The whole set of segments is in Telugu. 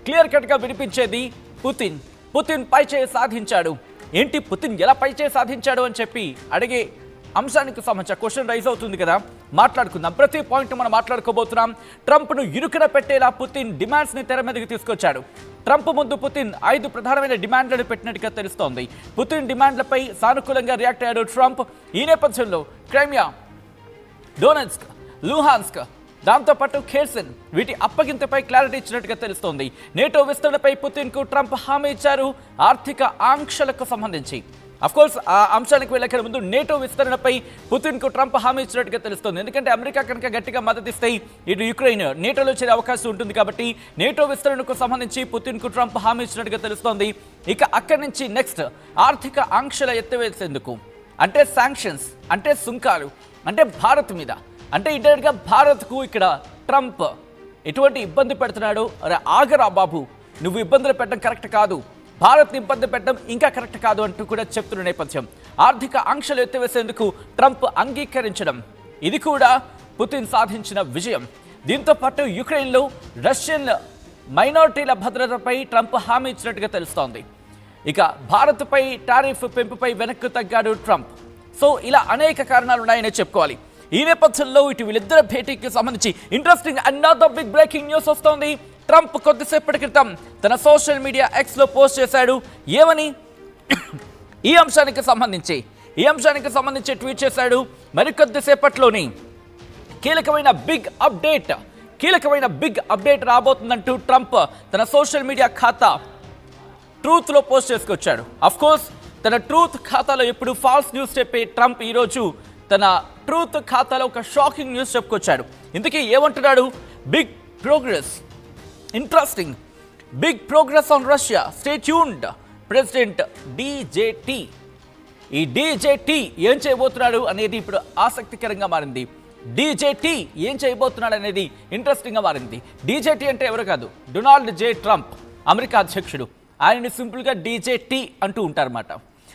క్లియర్ కట్గా వినిపించేది పుతిన్ పైచేయి సాధించాడు. ఏంటి పుతిన్ ఎలా పైచేయి సాధించాడు అని చెప్పి అడిగే అంశానికి సంబంధించిన క్వశ్చన్ రైజ్ అవుతుంది కదా, మాట్లాడుకుందాం. ప్రతి పాయింట్ మనం మాట్లాడుకోబోతున్నాం. ట్రంప్ను ఇరుకున పెట్టేలా పుతిన్ డిమాండ్స్ని తెర మీదకి తీసుకొచ్చాడు. ట్రంప్ ముందు పుతిన్ 5 ప్రధానమైన డిమాండ్లను పెట్టినట్టుగా తెలుస్తోంది. పుతిన్ డిమాండ్లపై సానుకూలంగా రియాక్ట్ అయ్యాడు ట్రంప్. ఈ నేపథ్యంలో క్రైమియా, డోనెట్స్క్, లూహాన్స్క్, దాంతోపాటు ఖేర్సన్ వీటి అప్పగింతపై క్లారిటీ ఇచ్చినట్టుగా తెలుస్తోంది. నేటో విస్తరణపై పుతిన్కు ట్రంప్ హామీ ఇచ్చారు. ఆర్థిక ఆంక్షలకు సంబంధించి అఫ్కోర్స్ ఆ అంశానికి వెళ్ళక ముందు నేటో విస్తరణపై పుతిన్కు ట్రంప్ హామీ ఇచ్చినట్టుగా తెలుస్తోంది. ఎందుకంటే అమెరికా కనుక గట్టిగా మద్దతిస్తే ఇటు యుక్రెయిన్ నేటోలో చేరే అవకాశం ఉంటుంది. కాబట్టి నేటో విస్తరణకు సంబంధించి పుతిన్కు ట్రంప్ హామీ ఇచ్చినట్టుగా తెలుస్తోంది. ఇక అక్కడి నుంచి నెక్స్ట్ ఆర్థిక ఆంక్షల ఎత్తివేసేందుకు, అంటే శాంక్షన్స్, అంటే సుంకాలు, అంటే భారత్ మీద, అంటే ఇంటర్నెట్గా భారత్కు ఇక్కడ ట్రంప్ ఎటువంటి ఇబ్బంది పెడుతున్నాడు. అరే ఆగరా బాబు, నువ్వు ఇబ్బందులు పెట్టడం కరెక్ట్ కాదు, భారత్ని ఇబ్బంది పెట్టడం ఇంకా కరెక్ట్ కాదు అంటూ కూడా చెప్తున్న నేపథ్యం. ఆర్థిక ఆంక్షలు ఎత్తివేసేందుకు ట్రంప్ అంగీకరించడం, ఇది కూడా పుతిన్ సాధించిన విజయం. దీంతో పాటు యుక్రెయిన్లో రష్యన్ మైనారిటీల భద్రతపై ట్రంప్ హామీ ఇచ్చినట్టుగా తెలుస్తోంది. ఇక భారత్పై టారిఫ్ పెంపుపై వెనక్కు తగ్గాడు ట్రంప్. సో ఇలా అనేక కారణాలు ఉన్నాయని చెప్పుకోవాలి. ఈ నేపథ్యంలో ఇటు వీళ్ళిద్దరి భేటీకి సంబంధించి interesting another big breaking news వస్తోంది. ట్రంప్ కొద్దిసేపటి క్రితం తన సోషల్ మీడియా ఎక్స్లో పోస్ట్ చేశాడు. ఏమని? ఈ అంశానికి సంబంధించి ట్వీట్ చేశాడు. మరికొద్దిసేపట్లోని కీలకమైన బిగ్ అప్డేట్ రాబోతుందంటూ ట్రంప్ తన సోషల్ మీడియా ఖాతా ట్రూత్లో పోస్ట్ చేసుకొచ్చాడు. అఫ్కోర్స్ తన ట్రూత్ ఖాతాలో ఎప్పుడు ఫాల్స్ న్యూస్ చెప్పే ట్రంప్ ఈరోజు తన ట్రూత్ ఖాతాలో ఒక షాకింగ్ న్యూస్ చెప్పుకొచ్చాడు. ఇందుకే ఏమంటున్నాడు? Big progress, interesting, big progress on Russia, stay tuned, president DJT. ఈ డీజేటీ ఏం చేయబోతున్నాడు అనేది ఇప్పుడు ఆసక్తికరంగా మారింది. డీజేటీ ఏం చేయబోతున్నాడు అనేది ఇంట్రెస్టింగ్గా మారింది. డీజేటీ అంటే ఎవరు కాదు, డొనాల్డ్ జే ట్రంప్, అమెరికా అధ్యక్షుడు. ఆయనని సింపుల్గా డీజేటీ అంటూ ఉంటారన్నమాట.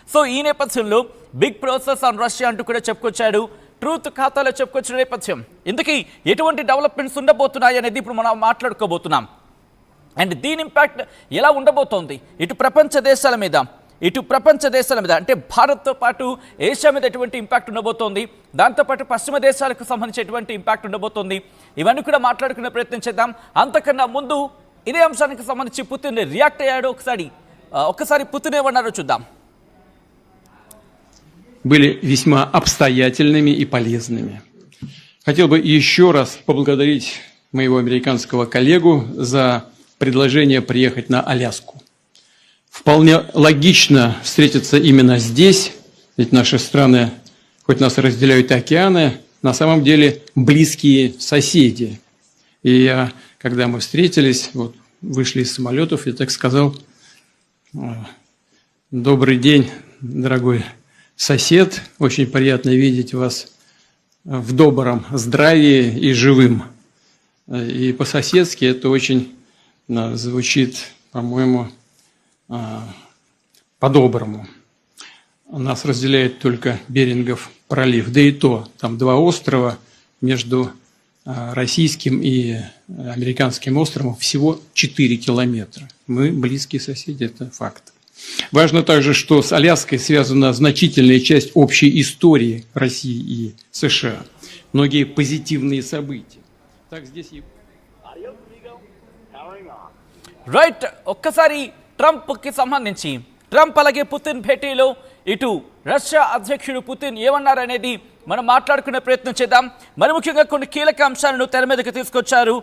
సో ఈ నేపథ్యంలో బిగ్ ప్రోసెస్ ఆన్ రష్యా అంటూ కూడా చెప్పుకొచ్చాడు. ట్రూత్ ఖాతాలో చెప్పుకొచ్చిన నేపథ్యం, ఇందుకీ ఎటువంటి డెవలప్మెంట్స్ ఉండబోతున్నాయి అనేది ఇప్పుడు మనం మాట్లాడుకోబోతున్నాం. అండ్ దీని ఇంపాక్ట్ ఎలా ఉండబోతోంది ఇటు ప్రపంచ దేశాల మీద అంటే భారత్తో పాటు ఏషియా మీద ఎటువంటి ఇంపాక్ట్ ఉండబోతోంది, దాంతోపాటు పశ్చిమ దేశాలకు సంబంధించి ఎటువంటి ఇంపాక్ట్ ఉండబోతోంది, ఇవన్నీ కూడా మాట్లాడుకునే ప్రయత్నం చేద్దాం. అంతకన్నా ముందు ఇదే అంశానికి సంబంధించి పుతిన్ రియాక్ట్ అయ్యాడు. ఒక్కసారి పుతిన్ ఏమన్నారో చూద్దాం. были весьма обстоятельными и полезными. Хотел бы еще раз поблагодарить моего американского коллегу за предложение приехать на Аляску. Вполне логично встретиться именно здесь, ведь наши страны, хоть нас разделяют океаны, на самом деле близкие соседи. И когда мы встретились, вышли из самолетов, я так сказал: добрый день, дорогой сосед, очень приятно видеть вас в добром здравии и живым. И по-соседски это очень звучит, по-моему, по-доброму. Нас разделяет только Берингов пролив, да и то, там 2 острова, между российским и американским островом всего 4 километра. Мы близкие соседи, это факт. Важно также, что с Аляской связана значительная часть общей истории России и США. Многие позитивные события. Так здесь и... రైట్, ఒక్కసారి ట్రంప్కి సంబంధించి ట్రంప్ అలాగే పుతిన్ భేటీలో ఇటు రష్యా అధ్యక్షుడు పుతిన్ ఏమన్నారనేది మనం మాట్లాడుకునే ప్రయత్నం చేద్దాం. మరి ముఖ్యంగా కొన్ని కీలక అంశాలను తెర మీదకి తీసుకొచ్చారు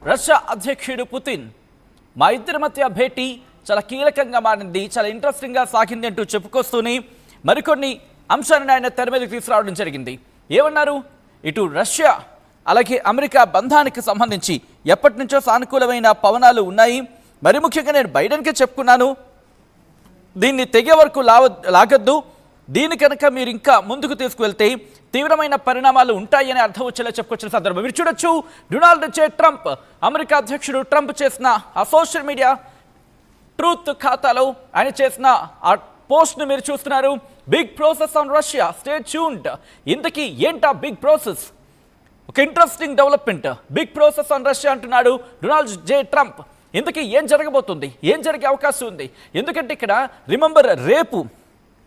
రష్యా అధ్యక్షుడు పుతిన్. మా ఇద్దరి మధ్య భేటీ చాలా కీలకంగా మారింది, చాలా ఇంట్రెస్టింగ్గా సాగింది అంటూ చెప్పుకొస్తూనే మరికొన్ని అంశాలను ఆయన తెర మీదకి తీసుకురావడం జరిగింది. ఏమన్నారు? ఇటు రష్యా అలాగే అమెరికా బంధానికి సంబంధించి ఎప్పటి నుంచో సానుకూలమైన పవనాలు ఉన్నాయి. మరి ముఖ్యంగా నేను బైడెన్కే చెప్పుకున్నాను, దీన్ని తెగే వరకు లాగద్దు, దీని కనుక మీరు ఇంకా ముందుకు తీసుకువెళ్తే తీవ్రమైన పరిణామాలు ఉంటాయని అర్థం వచ్చేలా చెప్పుకొచ్చిన సందర్భం మీరు చూడొచ్చు. డొనాల్డ్ జే ట్రంప్, అమెరికా అధ్యక్షుడు ట్రంప్ చేసిన ఆ సోషల్ మీడియా ట్రూత్ ఖాతాలో ఆయన చేసిన ఆ పోస్ట్ను మీరు చూస్తున్నారు. Big progress on Russia, stay tuned. ఇంతకీ ఏంటా బిగ్ ప్రాసెస్? ఒక interesting development, big progress on Russia అంటున్నాడు డొనాల్డ్ జే ట్రంప్. ఇందుకే ఏం జరగబోతుంది, ఏం జరిగే అవకాశం ఉంది? ఎందుకంటే ఇక్కడ రిమెంబర్, రేపు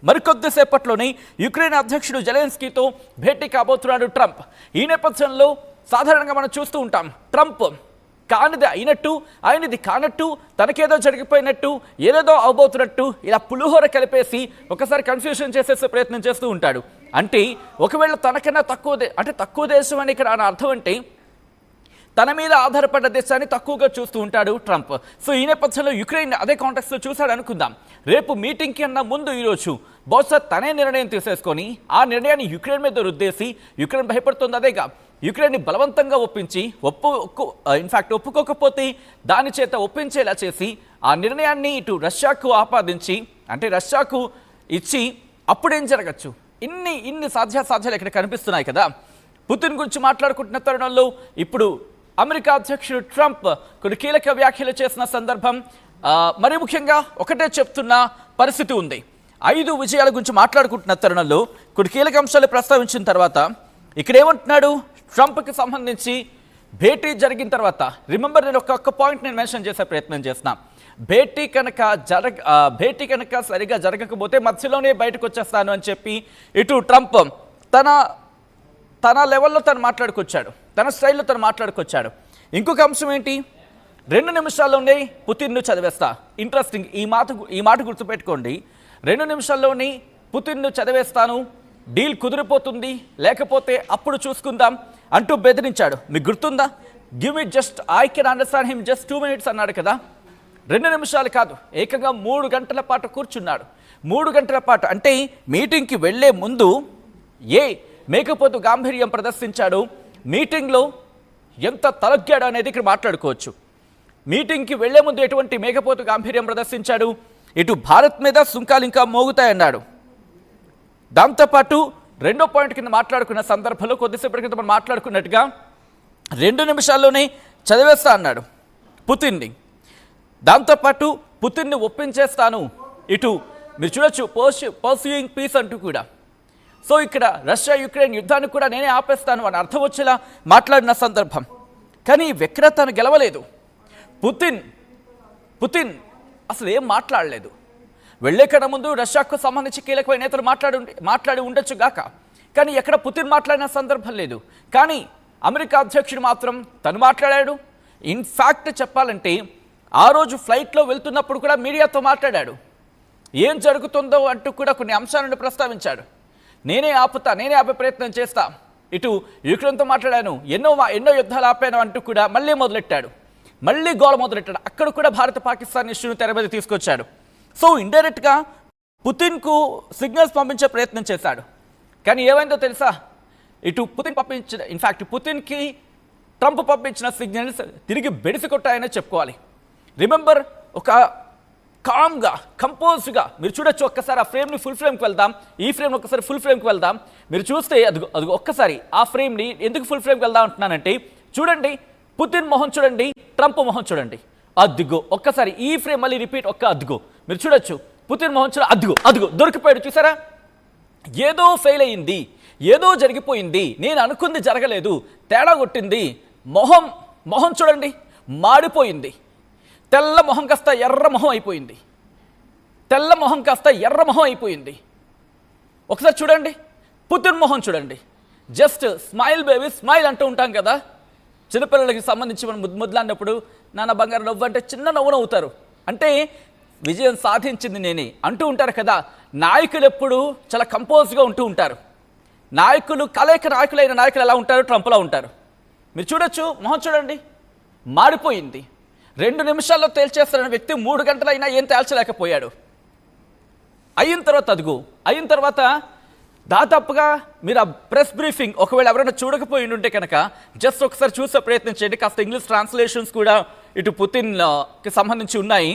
మరికొద్దిసేపట్లోనే యుక్రెయిన్ అధ్యక్షుడు జెలెన్స్కీతో భేటీ కాబోతున్నాడు ట్రంప్. ఈ నేపథ్యంలో సాధారణంగా మనం చూస్తూ ఉంటాం, ట్రంప్ కానిది అయినట్టు, ఆయనది కానట్టు, తనకేదో జరిగిపోయినట్టు, ఏదేదో అవబోతున్నట్టు ఇలా పులిహోర కలిపేసి ఒకసారి కన్ఫ్యూషన్ చేసేసే ప్రయత్నం చేస్తూ ఉంటాడు. అంటే ఒకవేళ తనకన్నా తక్కువ దేశం అని ఇక్కడ అర్థం అంటే తన మీద ఆధారపడ్డ దేశాన్ని తక్కువగా చూస్తూ ఉంటాడు ట్రంప్. సో ఈ నేపథ్యంలో యుక్రెయిన్ అదే కాంటెక్స్లో చూశాడు అనుకుందాం. రేపు మీటింగ్కి అన్న ముందు ఈరోజు బహుశా తనే నిర్ణయం తీసేసుకొని ఆ నిర్ణయాన్ని యుక్రెయిన్ మీద రుద్దేసి, యుక్రెయిన్ భయపడుతుంది అదేగా, యుక్రెయిన్ని బలవంతంగా ఒప్పించి ఒప్పుకోకపోతే దాని చేత ఒప్పించేలా చేసి ఆ నిర్ణయాన్ని ఇటు రష్యాకు ఆపాదించి, అంటే రష్యాకు ఇచ్చి అప్పుడేం జరగచ్చు? ఇన్ని సాధ్యాలు ఇక్కడ కనిపిస్తున్నాయి కదా. పుతిన్ గురించి మాట్లాడుకుంటున్న తరుణంలో ఇప్పుడు అమెరికా అధ్యక్షుడు ట్రంప్ కొన్ని కీలక వ్యాఖ్యలు చేసిన సందర్భం, మరి ముఖ్యంగా ఒకటే చెప్తున్న పరిస్థితి ఉంది. 5 విజయాల గురించి మాట్లాడుకుంటున్న తరుణంలో కొన్ని కీలక అంశాలు ప్రస్తావించిన తర్వాత ఇక్కడ ఏమంటున్నాడు? ట్రంప్కి సంబంధించి భేటీ జరిగిన తర్వాత, రిమెంబర్ నేను ఒక్క పాయింట్ నేను మెన్షన్ చేసే ప్రయత్నం చేస్తున్నా. భేటీ కనుక సరిగా జరగకపోతే మధ్యలోనే బయటకు వచ్చేస్తాను అని చెప్పి ఇటు ట్రంప్ తన లెవెల్లో తను మాట్లాడుకొచ్చాడు, తన స్టైల్లో తను మాట్లాడుకొచ్చాడు. ఇంకొక అంశం ఏంటి? 2 నిమిషాల్లోనే పుతిన్ను చదివేస్తా. ఇంట్రెస్టింగ్, ఈ మాట గుర్తుపెట్టుకోండి. 2 నిమిషాల్లోనే పుతిన్ను చదివేస్తాను, డీల్ కుదిరిపోతుంది, లేకపోతే అప్పుడు చూసుకుందాం అంటూ బెదిరించాడు. మీకు గుర్తుందా? Give me just, I can understand him just 2 minutes అన్నాడు కదా. 2 నిమిషాలు కాదు, ఏకంగా 3 గంటల పాటు కూర్చున్నాడు. 3 గంటల పాటు అంటే మీటింగ్కి వెళ్లే ముందు మేకపోతు గాంభీర్యం ప్రదర్శించాడు, మీటింగ్లో ఎంత తలగ్గాడు అనేది ఇక్కడ మాట్లాడుకోవచ్చు. మీటింగ్కి వెళ్లే ముందు ఎటువంటి మేకపోతు గాంభీర్యం ప్రదర్శించాడు, ఇటు భారత్ మీద సుంకాలు ఇంకా మోగుతాయన్నాడు. దాంతోపాటు రెండో పాయింట్ కింద మాట్లాడుకున్న సందర్భంలో కొద్దిసేపటి క్రితం మనం మాట్లాడుకున్నట్టుగా 2 నిమిషాల్లోనే చదివేస్తా అన్నాడు పుతిన్ని. దాంతోపాటు పుతిన్ని ఒప్పించేస్తాను, ఇటు మీరు చూడొచ్చు పర్సూయింగ్ పీస్ అంటూ కూడా. సో ఇక్కడ రష్యా యుక్రెయిన్ యుద్ధాన్ని కూడా నేనే ఆపేస్తాను అని అర్థం వచ్చేలా మాట్లాడిన సందర్భం. కానీ ఎక్కడ తను గెలవలేదు. పుతిన్ అసలు ఏం మాట్లాడలేదు. వెళ్లే కన్నా ముందు రష్యాకు సంబంధించి కీలకమైన నేతలు మాట్లాడి ఉండొచ్చు గాక, కానీ ఎక్కడ పుతిన్ మాట్లాడిన సందర్భం లేదు. కానీ అమెరికా అధ్యక్షుడు మాత్రం తను మాట్లాడాడు. ఇన్ఫ్యాక్ట్ చెప్పాలంటే ఆ రోజు ఫ్లైట్లో వెళ్తున్నప్పుడు కూడా మీడియాతో మాట్లాడాడు. ఏం జరుగుతుందో అంటూ కూడా కొన్ని అంశాలను ప్రస్తావించాడు. నేనే ఆపే ప్రయత్నం చేస్తా, ఇటు యుక్రెయిన్తో మాట్లాడాను, ఎన్నో యుద్ధాలు ఆపాను అంటూ కూడా మళ్ళీ గోల మొదలెట్టాడు. అక్కడ కూడా భారత పాకిస్తాన్ ఇష్యూను తెర మీద తీసుకొచ్చాడు. సో ఇండైరెక్ట్గా పుతిన్కు సిగ్నల్స్ పంపించే ప్రయత్నం చేశాడు. కానీ ఏమైందో తెలుసా? ఇటు పుతిన్కి ట్రంప్ పంపించిన సిగ్నల్స్ తిరిగి బెడిసి కొట్టాయనే చెప్పుకోవాలి. రిమెంబర్, ఒక కామ్గా, కంపోజ్డ్గా మీరు చూడొచ్చు. ఒక్కసారి ఆ ఫ్రేమ్ని ఫుల్ ఫ్రేమ్కి వెళ్దాం, ఈ ఫ్రేమ్ని ఒక్కసారి ఫుల్ ఫ్రేమ్కి వెళ్దాం. మీరు చూస్తే అదిగో ఒక్కసారి ఆ ఫ్రేమ్ని ఎందుకు ఫుల్ ఫ్రేమ్కి వెళ్దాం అంటున్నానంటే, చూడండి పుతిన్ మొహం చూడండి, ట్రంప్ మొహం చూడండి, అదిగో ఒక్కసారి ఈ ఫ్రేమ్ మళ్ళీ రిపీట్, అదిగో మీరు చూడొచ్చు పుతిన్ మొహం చూడ, అదిగో దొరికిపోయాడు. చూసారా? ఏదో ఫెయిల్ అయ్యింది, ఏదో జరిగిపోయింది, నేను అనుకుంది జరగలేదు, తేడా కొట్టింది. మొహం చూడండి, మాడిపోయింది. తెల్ల మొహం కాస్త ఎర్ర మొహం అయిపోయింది. ఒకసారి చూడండి పుతిన్ మొహం చూడండి. జస్ట్ స్మైల్ బేబీ స్మైల్ అంటూ ఉంటాం కదా, చిన్నపిల్లలకి సంబంధించి మనం ముద్దులాడినప్పుడు నాన్న బంగారు నవ్వు అంటే చిన్న నవ్వు నవ్వుతారు. అంటే విజయం సాధించింది నేనే అంటూ ఉంటారు కదా. నాయకులు ఎప్పుడు చాలా కంపోజ్గా ఉంటూ ఉంటారు. నాయకులైన నాయకులు ఎలా ఉంటారు? ట్రంప్లా ఉంటారు. మీరు చూడొచ్చు, మొహం చూడండి, మాడిపోయింది. 2 నిమిషాల్లో తేల్చేస్తున్న వ్యక్తి 3 గంటలైనా ఏం తేల్చలేకపోయాడు. అయిన తర్వాత దాదాపుగా మీరు ఆ ప్రెస్ బ్రీఫింగ్ ఒకవేళ ఎవరైనా చూడకపోయి ఉంటే కనుక జస్ట్ ఒకసారి చూసే ప్రయత్నం చేయండి. కాస్త ఇంగ్లీష్ ట్రాన్స్లేషన్స్ కూడా ఇటు పుతిన్కి సంబంధించి ఉన్నాయి.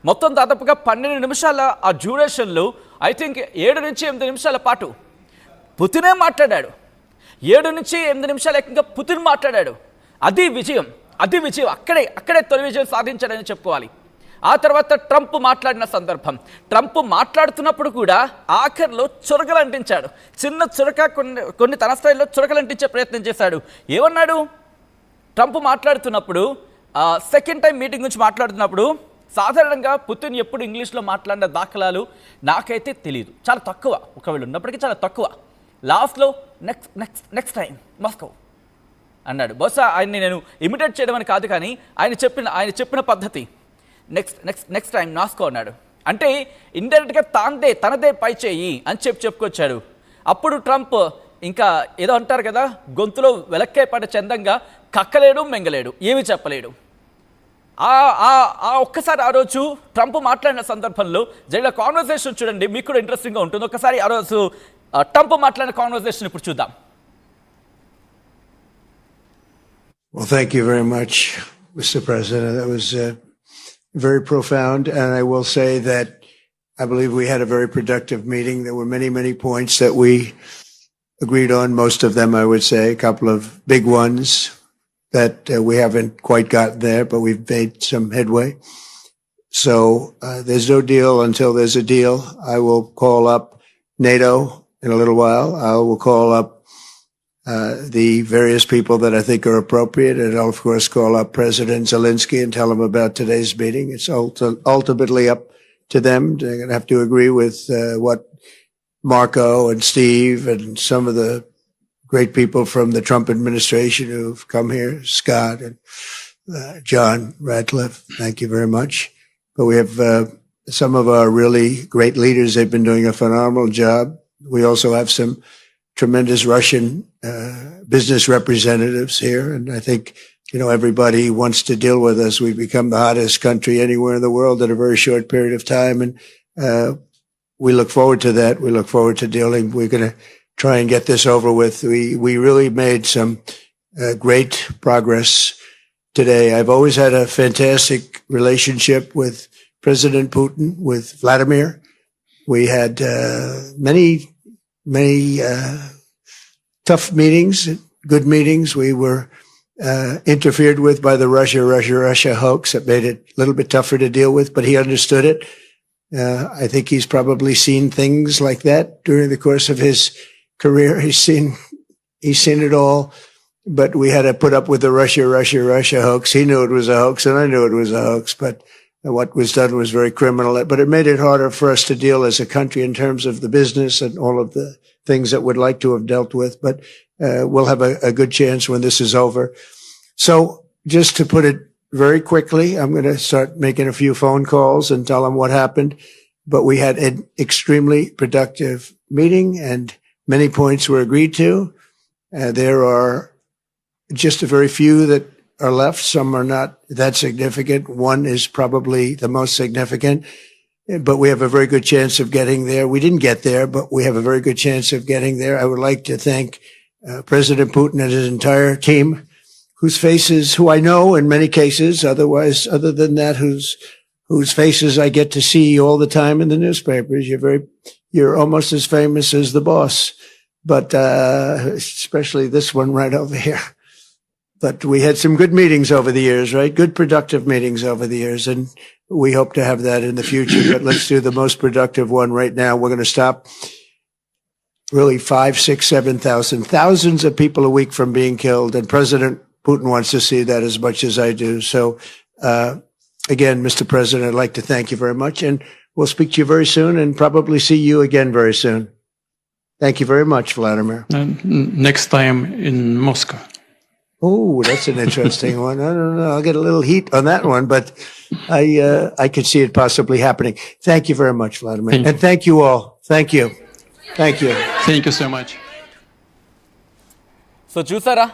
మొత్తం దాదాపుగా 12 నిమిషాల ఆ డ్యూరేషన్లో ఐ థింక్ 7 నుంచి 8 నిమిషాల పాటు పుతినే మాట్లాడాడు. 7 నుంచి 8 నిమిషాలు ఏకంగా పుతిన్ మాట్లాడాడు. అది విజయం. అక్కడే తొలి విజయం సాధించాడని చెప్పుకోవాలి. ఆ తర్వాత ట్రంప్ మాట్లాడిన సందర్భం, ట్రంప్ మాట్లాడుతున్నప్పుడు కూడా ఆఖరిలో చురకలు అంటించాడు. చిన్న చురక కొన్ని తన స్థాయిలో చురకలు అంటించే ప్రయత్నం చేశాడు. ఏమన్నాడు? ట్రంప్ మాట్లాడుతున్నప్పుడు సెకండ్ టైం మీటింగ్ గురించి మాట్లాడుతున్నప్పుడు సాధారణంగా పుతిన్ ఎప్పుడు ఇంగ్లీష్లో మాట్లాడిన దాఖలాలు నాకైతే తెలియదు, చాలా తక్కువ, ఒకవేళ ఉన్నప్పటికీ చాలా తక్కువ. లాస్ట్లో నెక్స్ట్ టైం మాస్కో అన్నాడు. బహుశా ఆయన్ని నేను ఇమిటేట్ చేయడం అని కాదు, కానీ ఆయన చెప్పిన పద్ధతి నెక్స్ట్ టైం మాస్కో అన్నాడు. అంటే ఇండైరెక్ట్గా తనదే పై చేయి అని చెప్పుకొచ్చాడు. అప్పుడు ట్రంప్ ఇంకా ఏదో అంటారు కదా, గొంతులో వెలక్కే పడ్డ చందంగా కక్కలేడు, మెంగలేడు, ఏమీ చెప్పలేడు. ఒక్కసారి ఆ రోజు ట్రంప్ మాట్లాడిన సందర్భంలో జరిగిన కాన్వర్సేషన్ చూడండి, మీకు కూడా ఇంట్రెస్టింగ్గా ఉంటుంది. ఒక్కసారి ఆ రోజు ట్రంప్ మాట్లాడిన కాన్వర్సేషన్ ఇప్పుడు చూద్దాం. Well, thank you very much, Mr. President. That was very profound. And I will say that I believe we had a very productive meeting. There were many, many points that we agreed on. Most of them, I would say, a couple of big ones that we haven't quite gotten there, but we've made some headway. So there's no deal until there's a deal. I will call up NATO in a little while. I will call up the various people that I think are appropriate. And I'll, of course, call up President Zelensky and tell him about today's meeting. It's ultimately up to them. They're going to have to agree with what Marco and Steve and some of the great people from the Trump administration who've come here, Scott and John Ratcliffe. Thank you very much. But we have some of our really great leaders. They've been doing a phenomenal job. We also have some tremendous Russian business representatives here. And I think, everybody wants to deal with us. We've become the hottest country anywhere in the world in a very short period of time. And we look forward to that. We look forward to dealing. We're going to try and get this over with. We really made some great progress today. I've always had a fantastic relationship with President Putin, with Vladimir. We had many tough meetings, good meetings. We were interfered with by the Russia hoax that made it a little bit tougher to deal with, but he understood it. I think he's probably seen things like that during the course of his career. He's seen it all, but we had to put up with the Russia hoax. He knew it was a hoax and I knew it was a hoax, but what was done was very criminal, but it made it harder for us to deal as a country in terms of the business and all of the things that we'd like to have dealt with. But we'll have a good chance when this is over. So just to put it very quickly, I'm going to start making a few phone calls and tell them what happened. But we had an extremely productive meeting and many points were agreed to. There are just a very few that are left. Some are not that significant. One is probably the most significant, but we have a very good chance of getting there. We didn't get there, but we have a very good chance of getting there. I would like to thank President Putin and his entire team, who I know in many cases, other than that, whose faces I get to see all the time in the newspapers. You're almost as famous as the boss, but especially this one right over here. But we had some good meetings over the years, right? Good productive meetings over the years. And we hope to have that in the future. But let's do the most productive one right now. We're going to stop really 5, 6, 7,000, thousands of people a week from being killed. And President Putin wants to see that as much as I do. So, again, Mr. President, I'd like to thank you very much. And we'll speak to you very soon and probably see you again very soon. Thank you very much, Vladimir. Next time in Moscow. Oh, that's an interesting one. I don't know. I'll get a little heat on that one, but I could see it possibly happening. Thank you very much, Vladimir. And thank you all. Thank you. Thank you. Thank you so much. So చూసారా